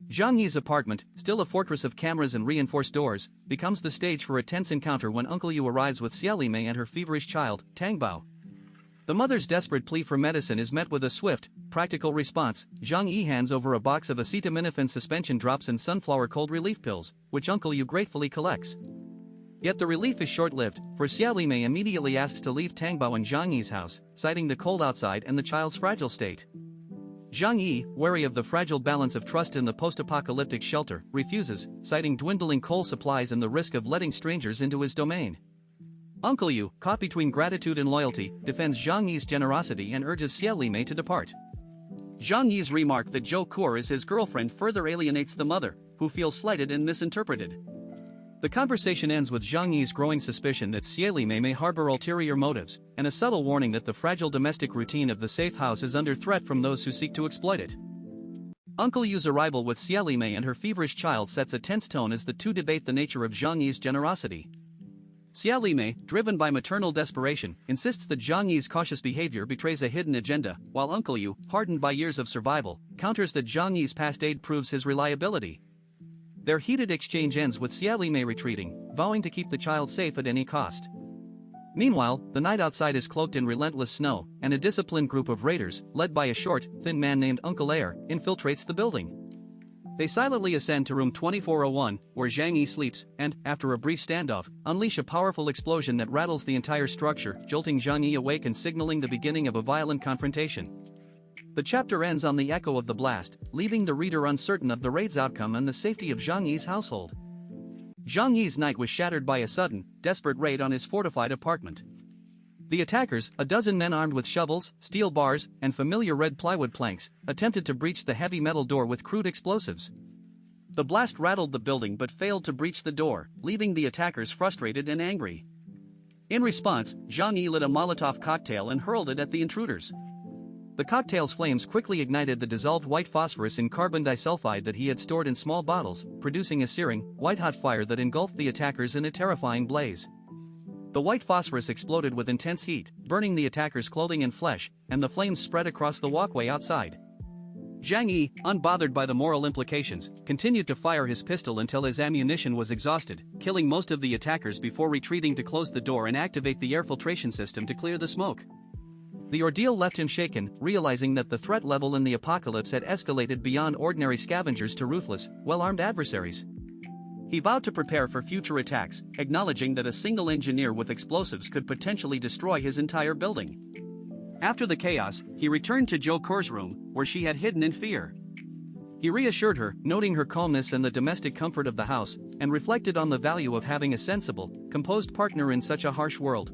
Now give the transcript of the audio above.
Zhang Yi's apartment, still a fortress of cameras and reinforced doors, becomes the stage for a tense encounter when Uncle Yu arrives with Xia Limei and her feverish child, Tang Bao. The mother's desperate plea for medicine is met with a swift, practical response. Zhang Yi hands over a box of acetaminophen suspension drops and sunflower cold relief pills, which Uncle Yu gratefully collects. Yet the relief is short-lived, for Xia Limei immediately asks to leave Tang Bao and Zhang Yi's house, citing the cold outside and the child's fragile state. Zhang Yi, wary of the fragile balance of trust in the post-apocalyptic shelter, refuses, citing dwindling coal supplies and the risk of letting strangers into his domain. Uncle Yu, caught between gratitude and loyalty, defends Zhang Yi's generosity and urges Xia Limei to depart. Zhang Yi's remark that Zhou Kur is his girlfriend further alienates the mother, who feels slighted and misinterpreted. The conversation ends with Zhang Yi's growing suspicion that Xia Limei may harbor ulterior motives, and a subtle warning that the fragile domestic routine of the safe house is under threat from those who seek to exploit it. Uncle Yu's arrival with Xia Limei and her feverish child sets a tense tone as the two debate the nature of Zhang Yi's generosity. Xia Limei, driven by maternal desperation, insists that Zhang Yi's cautious behavior betrays a hidden agenda, while Uncle Yu, hardened by years of survival, counters that Zhang Yi's past aid proves his reliability. Their heated exchange ends with Xia Limei retreating, vowing to keep the child safe at any cost. Meanwhile, the night outside is cloaked in relentless snow, and a disciplined group of raiders, led by a short, thin man named Uncle Air, infiltrates the building. They silently ascend to room 2401, where Zhang Yi sleeps, and, after a brief standoff, unleash a powerful explosion that rattles the entire structure, jolting Zhang Yi awake and signaling the beginning of a violent confrontation. The chapter ends on the echo of the blast, leaving the reader uncertain of the raid's outcome and the safety of Zhang Yi's household. Zhang Yi's night was shattered by a sudden, desperate raid on his fortified apartment. The attackers, a dozen men armed with shovels, steel bars, and familiar red plywood planks, attempted to breach the heavy metal door with crude explosives. The blast rattled the building but failed to breach the door, leaving the attackers frustrated and angry. In response, Zhang Yi lit a Molotov cocktail and hurled it at the intruders. The cocktail's flames quickly ignited the dissolved white phosphorus in carbon disulfide that he had stored in small bottles, producing a searing, white-hot fire that engulfed the attackers in a terrifying blaze. The white phosphorus exploded with intense heat, burning the attackers' clothing and flesh, and the flames spread across the walkway outside. Zhang Yi, unbothered by the moral implications, continued to fire his pistol until his ammunition was exhausted, killing most of the attackers before retreating to close the door and activate the air filtration system to clear the smoke. The ordeal left him shaken, realizing that the threat level in the apocalypse had escalated beyond ordinary scavengers to ruthless, well-armed adversaries. He vowed to prepare for future attacks, acknowledging that a single engineer with explosives could potentially destroy his entire building. After the chaos, he returned to Zhou Kur's room, where she had hidden in fear. He reassured her, noting her calmness and the domestic comfort of the house, and reflected on the value of having a sensible, composed partner in such a harsh world.